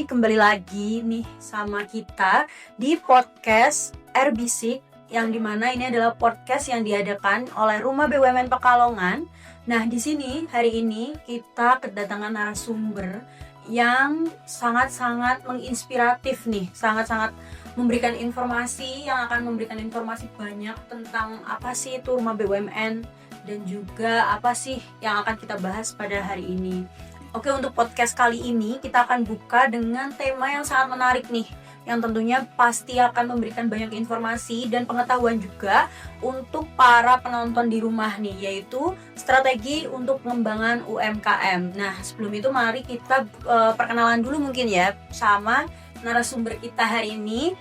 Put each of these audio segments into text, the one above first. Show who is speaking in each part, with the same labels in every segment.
Speaker 1: kembali lagi nih sama kita di podcast RBC, yang dimana ini adalah podcast yang diadakan oleh Rumah BUMN Pekalongan. Nah, di sini hari ini kita kedatangan narasumber yang sangat-sangat menginspiratif nih, sangat-sangat memberikan informasi yang akan memberikan informasi banyak tentang apa sih itu Rumah BUMN dan juga apa sih yang akan kita bahas pada hari ini. Oke, untuk podcast kali ini kita akan buka dengan tema yang sangat menarik nih, yang tentunya pasti akan memberikan banyak informasi dan pengetahuan juga untuk para penonton di rumah nih, yaitu strategi untuk pengembangan UMKM. Nah, sebelum itu mari kita perkenalan dulu mungkin ya sama narasumber kita hari ini.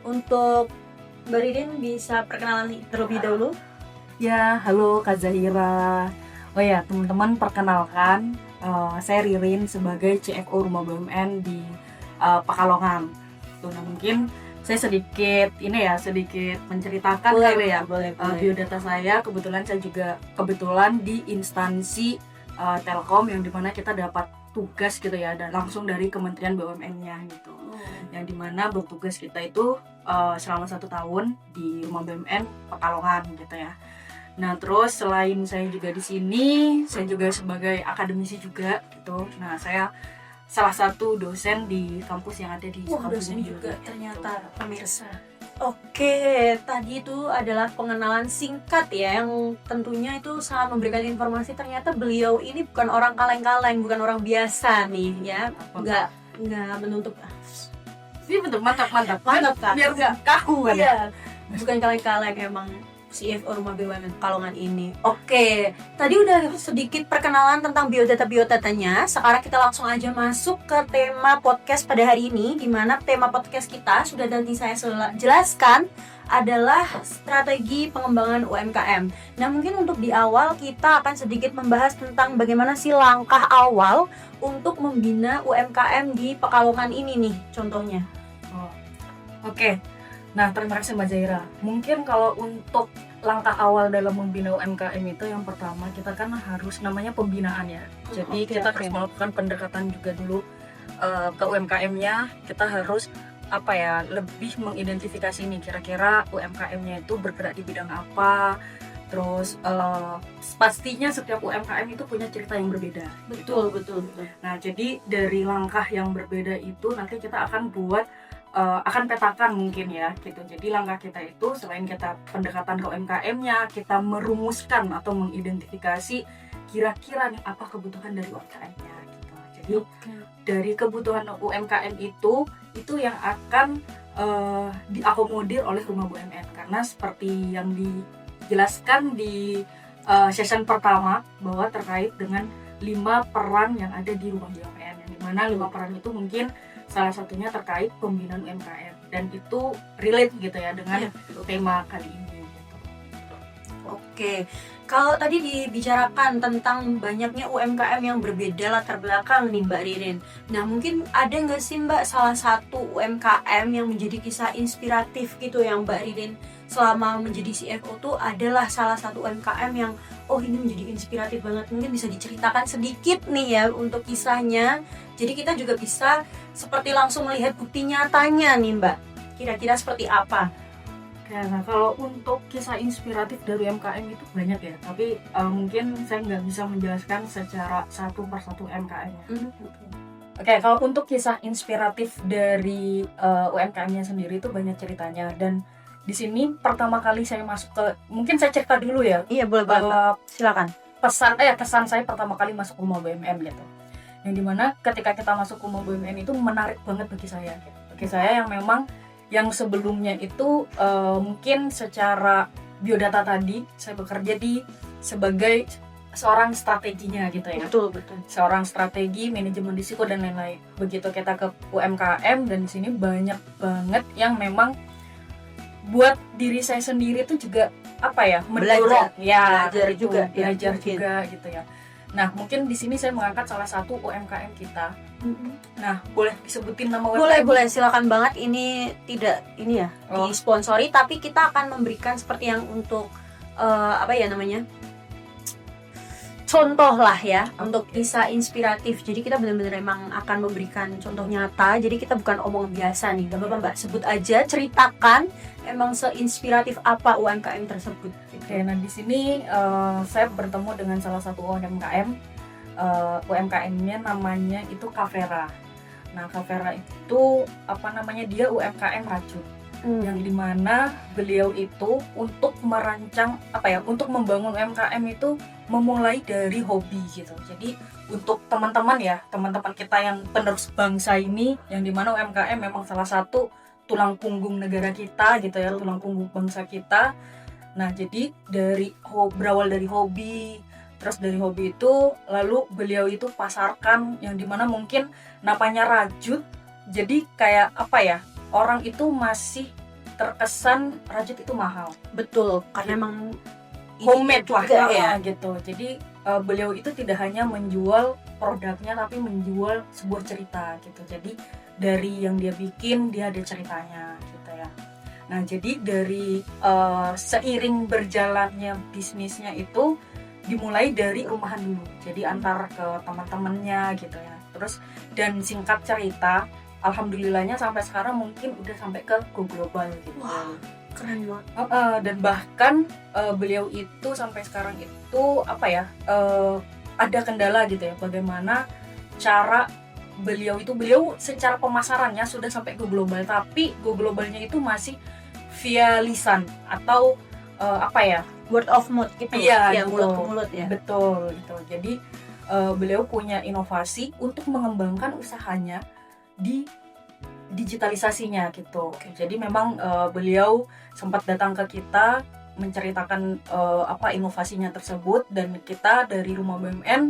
Speaker 1: Untuk Mbak Ridin bisa perkenalan terlebih dahulu.
Speaker 2: Ya, halo Kak Zahira. Oh ya, teman-teman, perkenalkan, saya Ririn sebagai CFO Rumah BUMN di Pekalongan. Nah, mungkin saya sedikit menceritakan
Speaker 1: Boleh.
Speaker 2: biodata saya. Kebetulan saya juga di instansi Telkom, yang dimana kita dapat tugas gitu ya, dan langsung dari Kementerian BUMN-nya gitu. Yang dimana bertugas kita itu selama 1 tahun di Rumah BUMN Pekalongan gitu ya. Nah, terus selain saya juga di sini, saya juga sebagai akademisi juga gitu. Nah, saya salah satu dosen di kampus yang ada di
Speaker 1: dosen juga ternyata pemirsa. Oke, tadi itu adalah pengenalan singkat ya, yang tentunya itu sangat memberikan informasi. Ternyata beliau ini bukan orang kaleng-kaleng, bukan orang biasa nih ya. Enggak menutup.
Speaker 2: Ini betul, mantap
Speaker 1: Kak.
Speaker 2: Biar nggak kaku kan.
Speaker 1: Iya, bukan kaleng-kaleng emang CFO Rumah BUMN Pekalongan ini. Oke, tadi udah sedikit perkenalan tentang biodatanya. Sekarang kita langsung aja masuk ke tema podcast pada hari ini, di mana tema podcast kita sudah nanti saya jelaskan adalah strategi pengembangan UMKM. Nah, mungkin untuk di awal kita akan sedikit membahas tentang bagaimana sih langkah awal untuk membina UMKM di Pekalongan ini nih, contohnya.
Speaker 2: Oke. Nah, terima kasih Mbak Zaira. Mungkin kalau untuk langkah awal dalam membina UMKM itu, yang pertama kita kan harus namanya pembinaan ya. Jadi kita harus melakukan pendekatan juga dulu ke UMKM-nya. Kita harus lebih mengidentifikasi nih kira-kira UMKM-nya itu bergerak di bidang apa. Terus pastinya setiap UMKM itu punya cerita yang berbeda.
Speaker 1: Betul.
Speaker 2: Nah, jadi dari langkah yang berbeda itu nanti kita akan akan petakan mungkin ya gitu. Jadi langkah kita itu selain kita pendekatan ke UMKM-nya, kita merumuskan atau mengidentifikasi kira-kira nih apa kebutuhan dari UMKM-nya gitu. Jadi dari kebutuhan UMKM itu yang akan diakomodir oleh Rumah BUMN, karena seperti yang dijelaskan di session pertama bahwa terkait dengan 5 peran yang ada di Rumah BUMN, yang dimana 5 peran itu mungkin salah satunya terkait pembinaan UMKM, dan itu relate gitu ya dengan tema kali ini gitu.
Speaker 1: Oke, kalau tadi dibicarakan tentang banyaknya UMKM yang berbeda latar belakang nih Mbak Ririn. Nah, mungkin ada nggak sih Mbak salah satu UMKM yang menjadi kisah inspiratif gitu yang Mbak Ririn selama menjadi CFO tuh adalah salah satu UMKM yang ini menjadi inspiratif banget. Mungkin bisa diceritakan sedikit nih ya untuk kisahnya. Jadi kita juga bisa seperti langsung melihat bukti nyatanya nih Mbak. Kira-kira seperti apa?
Speaker 2: Ya, nah kalau untuk kisah inspiratif dari UMKM itu banyak ya, tapi mungkin saya nggak bisa menjelaskan secara satu persatu UMKM. Oke, kalau untuk kisah inspiratif dari UMKM-nya sendiri itu banyak ceritanya, dan di sini pertama kali saya masuk mungkin saya cerita dulu ya.
Speaker 1: Iya, boleh banget. Silakan.
Speaker 2: Kesan saya pertama kali masuk Rumah BUMN gitu. Yang dimana ketika kita masuk Rumah BUMN itu menarik banget bagi saya gitu. Bagi saya yang memang yang sebelumnya itu mungkin secara biodata tadi saya bekerja sebagai seorang strateginya gitu ya.
Speaker 1: Betul.
Speaker 2: Seorang strategi, manajemen risiko dan lain-lain. Begitu kita ke UMKM, dan di sini banyak banget yang memang buat diri saya sendiri itu juga mendorong
Speaker 1: belajar juga
Speaker 2: gitu ya. Nah, mungkin di sini saya mengangkat salah satu UMKM kita. Nah, boleh disebutin nama UMKM?
Speaker 1: Boleh, silakan banget. Ini tidak disponsori, tapi kita akan memberikan seperti yang untuk contoh lah ya untuk bisa inspiratif. Jadi kita benar-benar emang akan memberikan contoh nyata. Jadi kita bukan omongan biasa nih. Gak apa-apa Mbak, sebut aja, ceritakan emang seinspiratif apa UMKM tersebut.
Speaker 2: Oke, nah di sini saya bertemu dengan salah satu UMKM. UMKM-nya namanya itu Kavera. Nah, Kavera itu dia UMKM rajut. Yang dimana beliau itu untuk merancang untuk membangun UMKM itu memulai dari hobi gitu. Jadi untuk teman-teman kita yang penerus bangsa ini, yang dimana UMKM memang salah satu tulang punggung negara kita gitu ya, tulang punggung bangsa kita. Nah, jadi berawal dari hobi, terus dari hobi itu lalu beliau itu pasarkan, yang dimana mungkin namanya rajut, jadi kayak orang itu masih terkesan rajut itu mahal.
Speaker 1: Betul, karena emang
Speaker 2: homemade
Speaker 1: juga ya
Speaker 2: gitu. Jadi beliau itu tidak hanya menjual produknya tapi menjual sebuah cerita gitu. Jadi dari yang dia bikin dia ada ceritanya gitu ya. Nah, jadi dari seiring berjalannya bisnisnya itu dimulai dari rumahan dulu. Jadi antar ke teman-temannya gitu ya. Terus dan singkat cerita, alhamdulillahnya sampai sekarang mungkin udah sampai ke go global gitu.
Speaker 1: Wah, keren banget.
Speaker 2: Dan bahkan beliau itu sampai sekarang itu ada kendala gitu ya, bagaimana cara beliau secara pemasarannya sudah sampai go global, tapi go globalnya itu masih via lisan atau
Speaker 1: word of mouth gitu.
Speaker 2: Iya,
Speaker 1: gitu. Mulut ke mulut ya.
Speaker 2: Betul gitu. Jadi beliau punya inovasi untuk mengembangkan usahanya di digitalisasinya gitu. Jadi memang beliau sempat datang ke kita menceritakan inovasinya tersebut, dan kita dari Rumah BUMN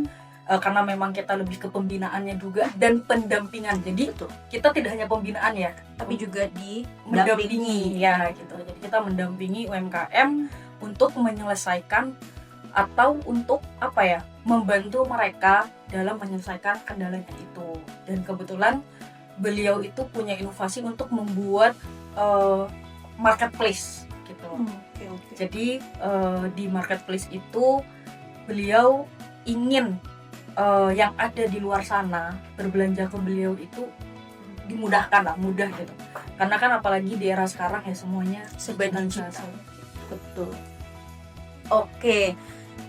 Speaker 2: karena memang kita lebih ke pembinaannya juga dan pendampingan. Jadi kita tidak hanya pembinaan ya,
Speaker 1: tapi juga
Speaker 2: mendampingi ya gitu. Jadi kita mendampingi UMKM untuk menyelesaikan atau untuk membantu mereka dalam menyelesaikan kendalanya itu. Dan kebetulan beliau itu punya inovasi untuk membuat marketplace gitu. Jadi di marketplace itu beliau ingin yang ada di luar sana berbelanja ke beliau itu dimudahkan lah, mudah gitu. Karena kan apalagi di era sekarang ya semuanya
Speaker 1: serba digital.
Speaker 2: Betul.
Speaker 1: Oke,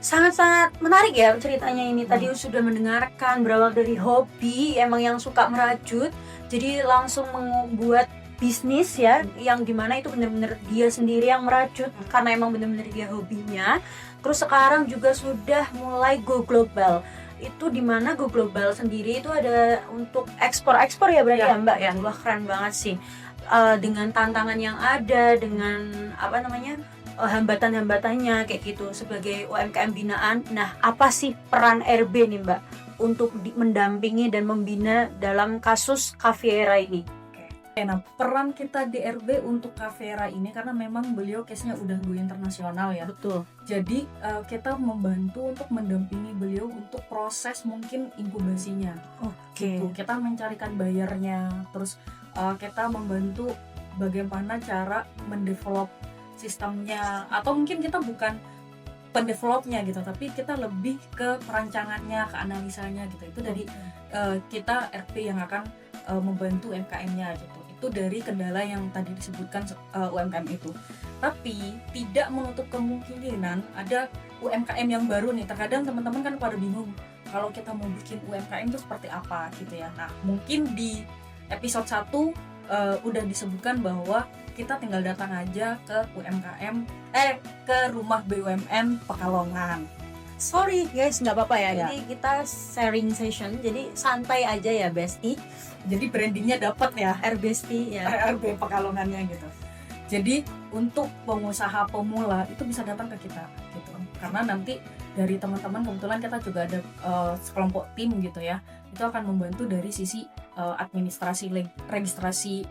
Speaker 1: sangat-sangat menarik ya ceritanya ini. Tadi sudah mendengarkan berawal dari hobi, emang yang suka merajut, jadi langsung membuat bisnis ya, yang dimana itu benar-benar dia sendiri yang merajut karena emang benar-benar dia hobinya. Terus sekarang juga sudah mulai go global. Itu dimana go global sendiri itu ada untuk ekspor ya berarti ya Mbak ya. Wah, keren banget sih. Dengan tantangan yang ada, dengan hambatan-hambatannya kayak gitu sebagai UMKM binaan. Nah, apa sih peran RB nih Mbak untuk mendampingi dan membina dalam kasus Kavera ini?
Speaker 2: Nah, peran kita di RB untuk Kavera ini karena memang beliau case-nya udah go internasional ya.
Speaker 1: Betul.
Speaker 2: Jadi kita membantu untuk mendampingi beliau untuk proses mungkin inkubasinya. Gitu. Kita mencarikan bayarnya, terus kita membantu bagaimana cara mendevelop sistemnya, atau mungkin kita bukan pendevelopnya gitu, tapi kita lebih ke perancangannya, ke analisanya gitu. Itu dari kita RP yang akan membantu UMKM-nya gitu. Itu dari kendala yang tadi disebutkan UMKM itu. Tapi tidak menutup kemungkinan ada UMKM yang baru nih. Terkadang teman-teman kan pada bingung kalau kita mau bikin UMKM itu seperti apa gitu ya. Nah, mungkin di episode 1 udah disebutkan bahwa kita tinggal datang aja ke ke Rumah BUMN Pekalongan.
Speaker 1: Sorry guys, nggak apa-apa ya. Ini kita sharing session, jadi santai aja ya Besti.
Speaker 2: Jadi brandingnya dapat ya,
Speaker 1: RBesti ya.
Speaker 2: RB Pekalongannya gitu. Jadi untuk pengusaha pemula itu bisa datang ke kita gitu. Karena nanti dari teman-teman kebetulan kita juga ada sekelompok tim gitu ya. Itu akan membantu dari sisi administrasi registrasi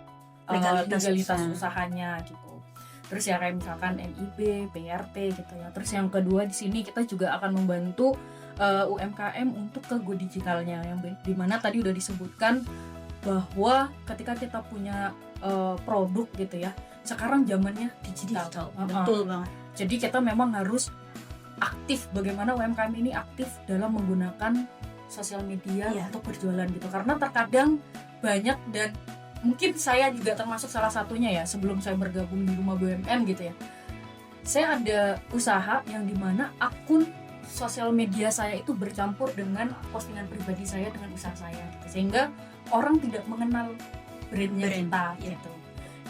Speaker 2: legalitas usahanya gitu. Terus ya kayak misalkan NIB, PRT gitu ya. Terus yang kedua di sini kita juga akan membantu UMKM untuk ke go digitalnya, yang dimana tadi udah disebutkan bahwa ketika kita punya produk gitu ya, sekarang zamannya digital.
Speaker 1: Betul banget.
Speaker 2: Jadi kita memang harus aktif, bagaimana UMKM ini aktif dalam menggunakan sosial media untuk berjualan gitu. Karena terkadang banyak, dan mungkin saya juga termasuk salah satunya ya, sebelum saya bergabung di Rumah BUMN gitu ya, saya ada usaha yang dimana akun sosial media saya itu bercampur dengan postingan pribadi saya dengan usaha saya gitu. Sehingga orang tidak mengenal brandnya kita gitu.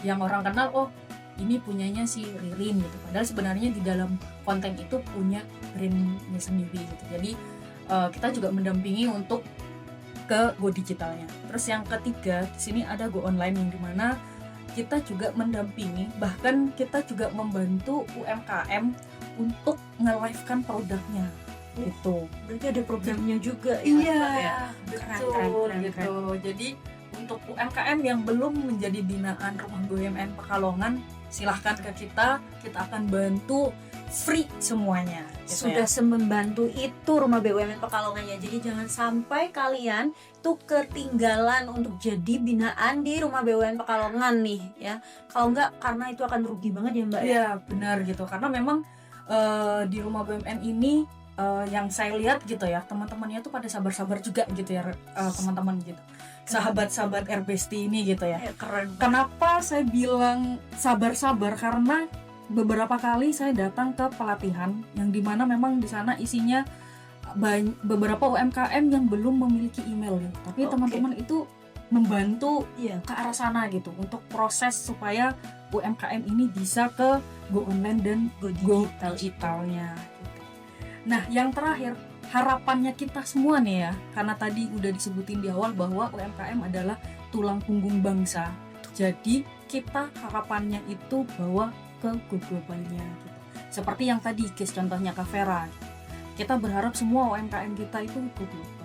Speaker 2: Yang orang kenal, oh ini punyanya si Ririn gitu, padahal sebenarnya di dalam konten itu punya brandnya sendiri gitu. Jadi kita juga mendampingi untuk ke go digitalnya. Terus yang ketiga di sini ada go online, yang dimana kita juga mendampingi, bahkan kita juga membantu UMKM untuk nge-live-kan produknya gitu.
Speaker 1: Berarti ada programnya juga
Speaker 2: ya?
Speaker 1: Betul,
Speaker 2: Keren. Jadi untuk UMKM yang belum menjadi binaan Rumah BUMN Pekalongan, silahkan ke kita akan bantu free semuanya gitu.
Speaker 1: Sudah semembantu itu Rumah BUMN Pekalongan ya. Jadi jangan sampai kalian tuh ketinggalan untuk jadi binaan di Rumah BUMN Pekalongan nih ya. Kalau enggak, karena itu akan rugi banget ya Mbak.
Speaker 2: Iya benar gitu, karena memang di Rumah BUMN ini yang saya lihat gitu ya, teman-temannya tuh pada sabar-sabar juga gitu ya, teman-teman gitu, sahabat-sahabat RBST ini gitu ya.
Speaker 1: Keren.
Speaker 2: Kenapa saya bilang sabar-sabar? Karena beberapa kali saya datang ke pelatihan yang dimana memang di sana isinya beberapa UMKM yang belum memiliki email ya, tapi teman-teman itu membantu ke arah sana gitu untuk proses supaya UMKM ini bisa ke go online dan go digitalnya gitu. Nah yang terakhir, harapannya kita semua nih ya, karena tadi udah disebutin di awal bahwa UMKM adalah tulang punggung bangsa. Jadi kita harapannya itu bahwa ke go globalnya gitu. Seperti yang tadi case contohnya Kak Vera, kita berharap semua UMKM kita itu go global.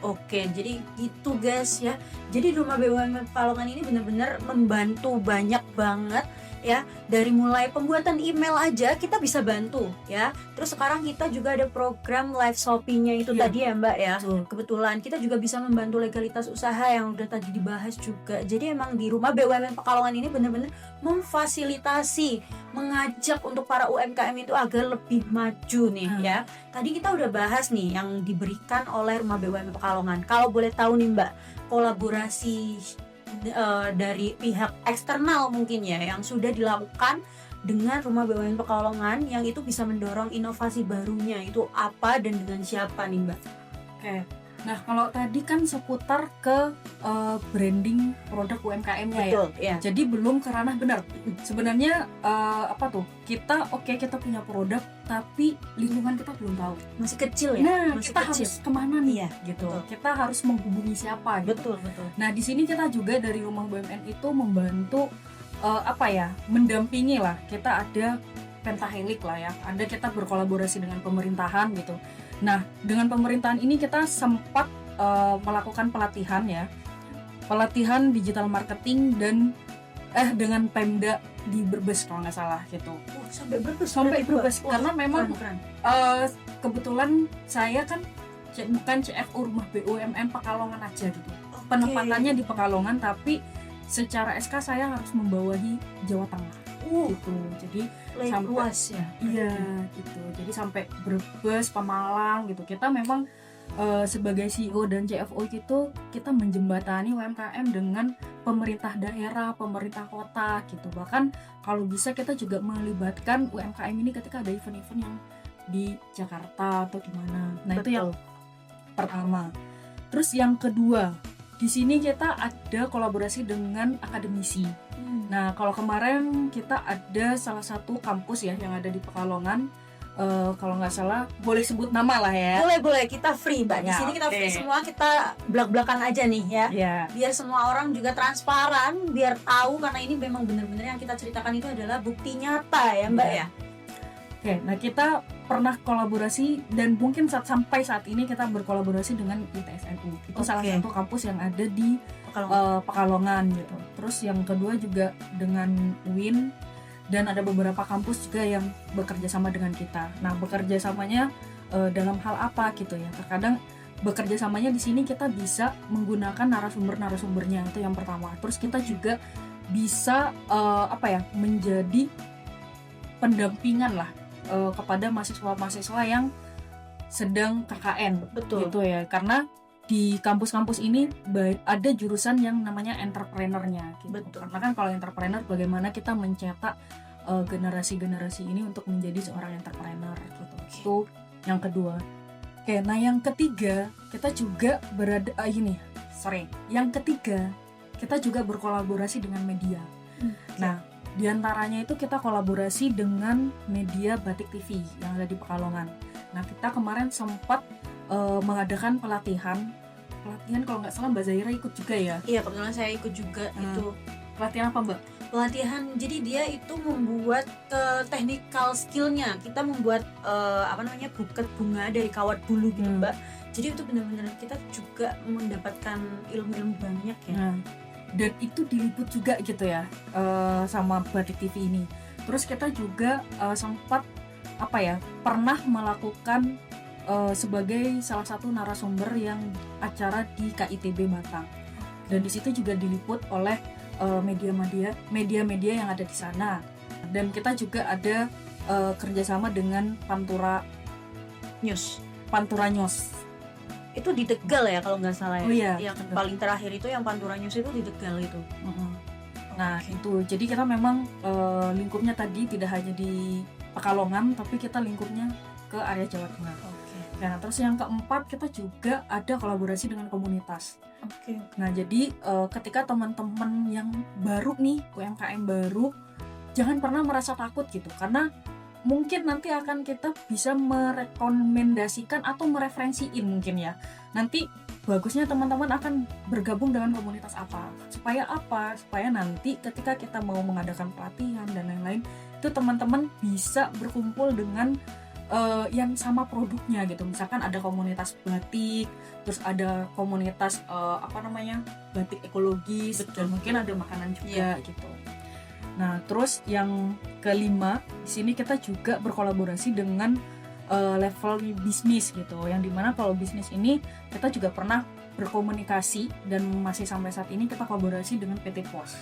Speaker 1: Oke, jadi gitu guys ya. Jadi Rumah BUMN Pekalongan ini benar-benar membantu banyak banget ya. Dari mulai pembuatan email aja kita bisa bantu ya. Terus sekarang kita juga ada program live shoppingnya itu tadi ya Mbak ya. Kebetulan kita juga bisa membantu legalitas usaha yang udah tadi dibahas juga. Jadi emang di Rumah BUMN Pekalongan ini benar-benar memfasilitasi, mengajak untuk para UMKM itu agar lebih maju nih ya. Tadi kita udah bahas nih yang diberikan oleh Rumah BUMN Pekalongan. Kalau boleh tahu nih Mbak, kolaborasi dari pihak eksternal mungkin ya yang sudah dilakukan dengan Rumah BUMN Pekalongan yang itu bisa mendorong inovasi barunya, itu apa dan dengan siapa nih Mbak?
Speaker 2: Oke. Nah kalau tadi kan seputar ke branding produk UMKM-nya ya. Jadi belum ke ranah benar. Sebenarnya kita punya produk tapi lingkungan kita belum tahu.
Speaker 1: Masih kecil ya.
Speaker 2: Nah
Speaker 1: masih
Speaker 2: kita
Speaker 1: kecil.
Speaker 2: harus kemana nih gitu.
Speaker 1: Betul.
Speaker 2: Kita harus menghubungi siapa gitu.
Speaker 1: Betul.
Speaker 2: Nah di sini kita juga dari Rumah BUMN itu membantu mendampingi lah. Kita ada pentahelik lah ya. Ada kita berkolaborasi dengan pemerintahan gitu. Nah dengan pemerintahan ini kita sempat melakukan pelatihan ya. Pelatihan digital marketing dan dengan Pemda di Brebes kalau nggak salah gitu. Sampai Brebes karena memang kebetulan saya kan bukan CFO Rumah BUMN Pekalongan aja gitu. Penempatannya di Pekalongan tapi secara SK saya harus membawahi Jawa Tengah gitu. Jadi sampai
Speaker 1: luas ya.
Speaker 2: Iya gitu. Jadi sampai Brebes, Pemalang gitu. Kita memang sebagai CEO dan CFO gitu, kita menjembatani UMKM dengan pemerintah daerah, pemerintah kota gitu. Bahkan kalau bisa kita juga melibatkan UMKM ini ketika ada event-event yang di Jakarta atau di mana. Nah, itu yang pertama. Terus yang kedua, di sini kita ada kolaborasi dengan akademisi. Nah, kalau kemarin kita ada salah satu kampus ya yang ada di Pekalongan. Kalau nggak salah boleh sebut nama lah ya.
Speaker 1: Boleh kita free Mbak. Di sini kita free semua, kita belak-belakan aja nih ya. Biar semua orang juga transparan, biar tahu karena ini memang benar-benar yang kita ceritakan itu adalah bukti nyata ya Mbak ya.
Speaker 2: Oke, nah kita pernah kolaborasi dan mungkin sampai saat ini kita berkolaborasi dengan ITSNU. Itu salah satu kampus yang ada di Pekalongan gitu. Terus yang kedua juga dengan UIN. Dan ada beberapa kampus juga yang bekerja sama dengan kita. Nah, bekerja samanya dalam hal apa gitu ya. Terkadang bekerja samanya di sini kita bisa menggunakan narasumbernya, itu yang pertama. Terus kita juga bisa menjadi pendampingan lah kepada mahasiswa-mahasiswa yang sedang KKN.
Speaker 1: Betul.
Speaker 2: Gitu ya, karena di kampus-kampus ini ada jurusan yang namanya entrepreneurnya gitu.
Speaker 1: Betul.
Speaker 2: Karena kan kalau entrepreneur, bagaimana kita mencetak generasi-generasi ini untuk menjadi seorang entrepreneur gitu. Itu yang kedua. Oke, nah yang ketiga kita juga yang ketiga kita juga berkolaborasi dengan media. Nah, diantaranya itu kita kolaborasi dengan media Batik TV yang ada di Pekalongan. Nah, kita kemarin sempat mengadakan pelatihan kalau nggak salah Mbak Zaira ikut juga ya.
Speaker 1: Iya, kebetulan saya ikut juga. Itu
Speaker 2: pelatihan apa Mbak?
Speaker 1: Pelatihan, jadi dia itu membuat technical skillnya. Kita membuat buket bunga dari kawat bulu gitu Mbak. Jadi itu benar-benar kita juga mendapatkan ilmu-ilmu banyak ya.
Speaker 2: Dan itu diliput juga gitu ya sama Batik TV ini. Terus kita juga sempat pernah melakukan sebagai salah satu narasumber yang acara di KITB Batang. Dan di situ juga diliput oleh media-media yang ada di sana. Dan kita juga ada kerjasama dengan Pantura News.
Speaker 1: Itu di Tegal ya kalau nggak salah ya.
Speaker 2: Oh iya.
Speaker 1: Yang paling terakhir itu yang Pantura News itu di Tegal itu.
Speaker 2: Nah itu, jadi kita memang lingkupnya tadi tidak hanya di Pekalongan, tapi kita lingkupnya ke area Jawa Tengah. Nah terus yang keempat, kita juga ada kolaborasi dengan komunitas. Nah jadi ketika teman-teman yang baru nih, UMKM baru, jangan pernah merasa takut gitu, karena mungkin nanti akan kita bisa merekomendasikan atau mereferensiin mungkin ya. Nanti bagusnya teman-teman akan bergabung dengan komunitas apa? Supaya nanti ketika kita mau mengadakan pelatihan dan lain-lain, itu teman-teman bisa berkumpul dengan yang sama produknya gitu. Misalkan ada komunitas batik, terus ada komunitas batik ekologis.
Speaker 1: Betul.
Speaker 2: Dan mungkin ada makanan juga gitu. Nah, terus yang kelima, di sini kita juga berkolaborasi dengan level bisnis gitu. Yang dimana kalau bisnis ini kita juga pernah berkomunikasi dan masih sampai saat ini kita kolaborasi dengan PT Pos.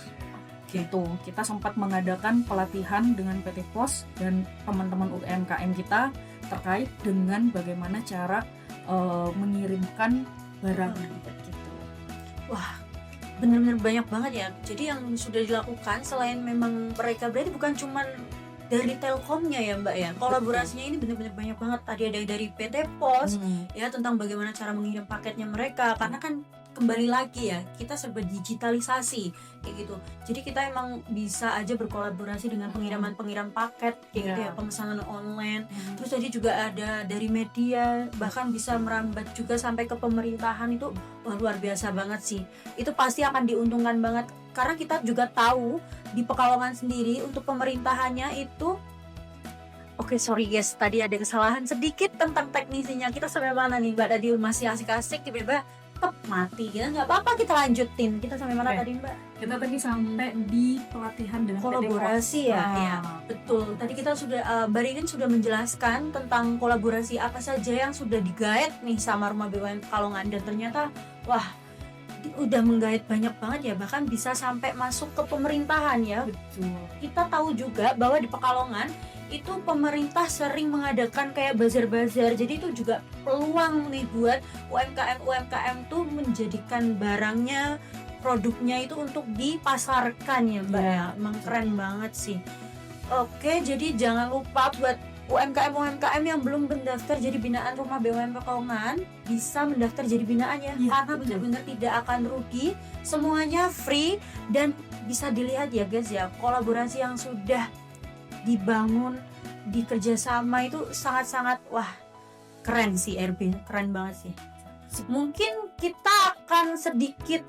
Speaker 2: Gitu. Kita sempat mengadakan pelatihan dengan PT Pos dan teman-teman UMKM kita terkait dengan bagaimana cara mengirimkan barang gitu.
Speaker 1: Wah, benar-benar banyak banget ya. Jadi yang sudah dilakukan selain memang mereka berarti bukan cuman dari Telkomnya ya Mbak ya. Kolaborasinya ini benar-benar banyak banget. Tadi ada dari PT Pos ya, tentang bagaimana cara mengirim paketnya mereka, karena kan kembali lagi ya, kita serba digitalisasi kayak gitu. Jadi kita emang bisa aja berkolaborasi dengan pengiriman paket kayak gitu ya, pemesanan online. Terus tadi juga ada dari media, bahkan bisa merambat juga sampai ke pemerintahan. Itu wah, luar biasa banget sih. Itu pasti akan diuntungkan banget, karena kita juga tahu di Pekalongan sendiri untuk pemerintahannya itu sorry guys, tadi ada kesalahan sedikit tentang teknisinya. Kita sampai mana nih Mbak? Tadi masih asik-asik, tiba-tiba mati ya, nggak apa-apa, kita lanjutin. Kita sampai mana tadi Mbak?
Speaker 2: Kita tadi sampai di pelatihan dengan
Speaker 1: kolaborasi ya. Iya, betul. Tadi kita sudah Mbak Ririn sudah menjelaskan tentang kolaborasi apa saja yang sudah digait nih sama Rumah BUMN Pekalongan, dan ternyata wah, udah menggait banyak banget ya, bahkan bisa sampai masuk ke pemerintahan ya.
Speaker 2: Betul.
Speaker 1: Kita tahu juga bahwa di Pekalongan itu pemerintah sering mengadakan kayak bazar-bazar. Jadi itu juga peluang nih buat UMKM tuh menjadikan barangnya, produknya itu untuk dipasarkan ya Mbak ya. Emang keren banget sih. Oke, jadi jangan lupa buat UMKM yang belum mendaftar jadi binaan Rumah BUMN Pekalongan, bisa mendaftar jadi binaan ya, karena benar-benar tidak akan rugi, semuanya free, dan bisa dilihat ya guys ya, kolaborasi yang sudah dibangun di kerjasama itu sangat-sangat wah, keren sih RB, keren banget sih. Mungkin kita akan sedikit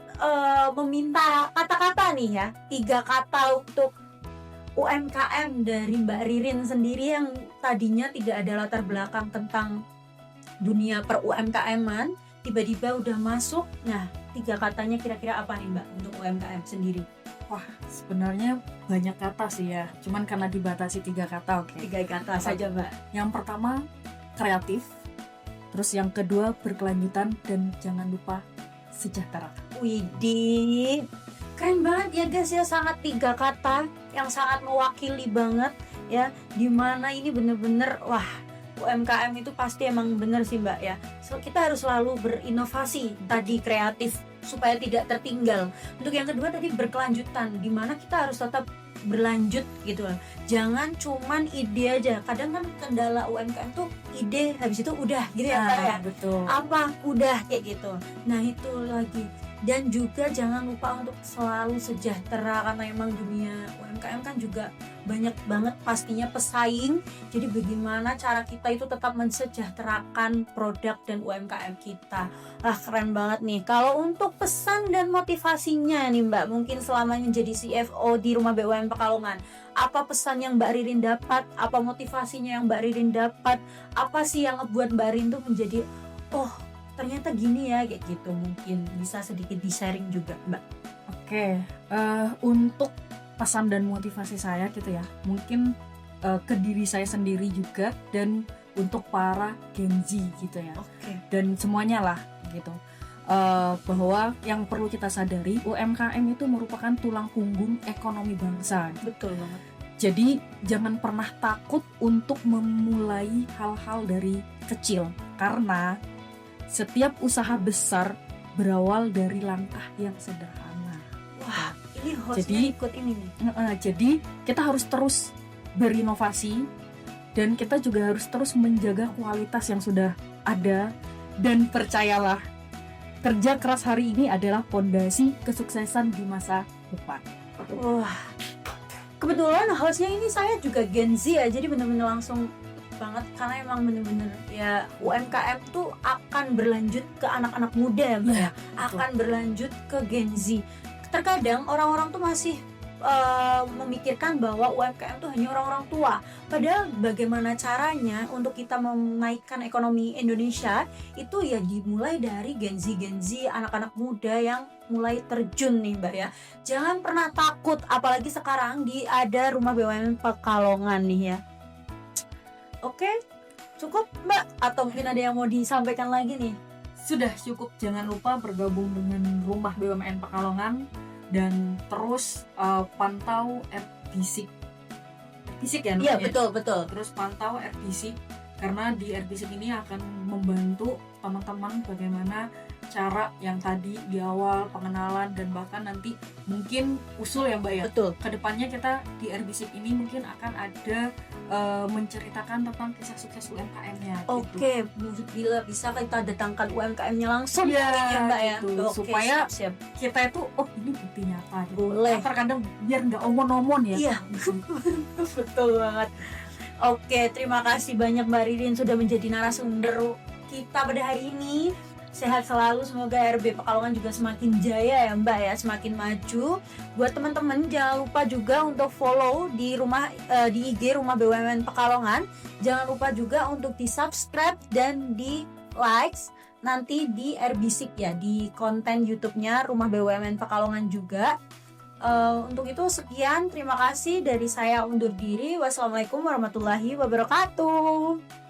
Speaker 1: meminta kata-kata nih ya, 3 kata untuk UMKM dari Mbak Ririn sendiri yang tadinya tidak ada latar belakang tentang dunia per UMKM-an, tiba-tiba udah masuk. Nah, 3 katanya kira-kira apa nih Mbak untuk UMKM sendiri?
Speaker 2: Wah, sebenarnya banyak kata sih ya, cuman karena dibatasi 3 kata.
Speaker 1: 3 kata saja Mbak.
Speaker 2: Yang pertama kreatif, terus yang kedua berkelanjutan, dan jangan lupa sejahtera.
Speaker 1: Widih, keren banget ya guys ya, sangat 3 kata yang sangat mewakili banget ya, dimana ini bener-bener wah, UMKM itu pasti emang bener sih Mbak ya. So, kita harus selalu berinovasi tadi, kreatif supaya tidak tertinggal. Untuk yang kedua tadi berkelanjutan, dimana kita harus tetap berlanjut gitu loh. Jangan cuman ide aja. Kadang kan kendala UMKM tuh ide habis itu udah gitu ya Mbak ya.
Speaker 2: Betul.
Speaker 1: Apa udah kayak gitu. Nah itu lagi. Dan juga jangan lupa untuk selalu sejahtera, karena emang dunia UMKM kan juga banyak banget pastinya pesaing. Jadi bagaimana cara kita itu tetap mensejahterakan produk dan UMKM kita. Ah keren banget nih. Kalau untuk pesan dan motivasinya nih Mbak, mungkin selama menjadi CFO di Rumah BUMN Pekalongan, apa pesan yang Mbak Ririn dapat, apa motivasinya yang Mbak Ririn dapat, apa sih yang ngebuat Mbak Ririn tuh menjadi oh ternyata gini ya, kayak gitu. Mungkin bisa sedikit di-sharing juga Mbak.
Speaker 2: Oke, untuk pesan dan motivasi saya gitu ya, mungkin ke diri saya sendiri juga dan untuk para Gen Z gitu ya,
Speaker 1: Oke.
Speaker 2: dan semuanya lah gitu, bahwa yang perlu kita sadari UMKM itu merupakan tulang punggung ekonomi bangsa.
Speaker 1: Betul banget.
Speaker 2: Jadi jangan pernah takut untuk memulai hal-hal dari kecil, karena setiap usaha besar berawal dari langkah yang sederhana.
Speaker 1: Wah, ini hostnya
Speaker 2: Jadi-
Speaker 1: ikut ini nih.
Speaker 2: Jadi kita harus terus berinovasi dan kita juga harus terus menjaga kualitas yang sudah ada, dan percayalah, kerja keras hari ini adalah fondasi kesuksesan di masa depan.
Speaker 1: Wah, kebetulan hostnya ini saya juga Gen Z ya, jadi bener-bener langsung banget, karena emang bener-bener ya UMKM tuh akan berlanjut ke anak-anak muda ya Mbak ya, akan berlanjut ke Gen Z. Terkadang orang-orang tuh masih memikirkan bahwa UMKM tuh hanya orang-orang tua, padahal bagaimana caranya untuk kita menaikkan ekonomi Indonesia itu ya dimulai dari Gen Z, anak-anak muda yang mulai terjun nih Mbak ya. Jangan pernah takut, apalagi sekarang ada Rumah BUMN Pekalongan nih ya. Oke, cukup Mbak? Atau mungkin ada yang mau disampaikan lagi nih?
Speaker 2: Sudah cukup, jangan lupa bergabung dengan Rumah BUMN Pekalongan dan terus pantau RBSIK. RBSIK ya?
Speaker 1: Iya,
Speaker 2: namanya?
Speaker 1: betul.
Speaker 2: Terus pantau RBSIK, karena di RBSIK ini akan membantu teman-teman bagaimana cara yang tadi di awal pengenalan, dan bahkan nanti mungkin usul ya Mbak ya.
Speaker 1: Betul.
Speaker 2: Kedepannya kita di RBSIK ini mungkin akan ada menceritakan tentang kisah sukses UMKM-nya.
Speaker 1: Oke, bila bisa kita datangkan UMKM-nya langsung
Speaker 2: Iya,
Speaker 1: ya Mbak ya.
Speaker 2: gitu.
Speaker 1: Oke,
Speaker 2: Supaya
Speaker 1: siap.
Speaker 2: Kita itu ini bukti nyata gitu.
Speaker 1: Boleh.
Speaker 2: Terkadang biar nggak omon-omon ya.
Speaker 1: Iya. Betul banget. Oke, terima kasih banyak Mbak Ririn sudah menjadi narasumber kita pada hari ini. Sehat selalu, semoga RB Pekalongan juga semakin jaya ya Mbak ya, semakin maju. Buat teman-teman jangan lupa juga untuk follow di IG Rumah BUMN Pekalongan. Jangan lupa juga untuk di-subscribe dan di-likes nanti di RBSIK ya, di konten YouTube-nya Rumah BUMN Pekalongan juga. Untuk itu sekian, terima kasih dari saya undur diri. Wassalamualaikum warahmatullahi wabarakatuh.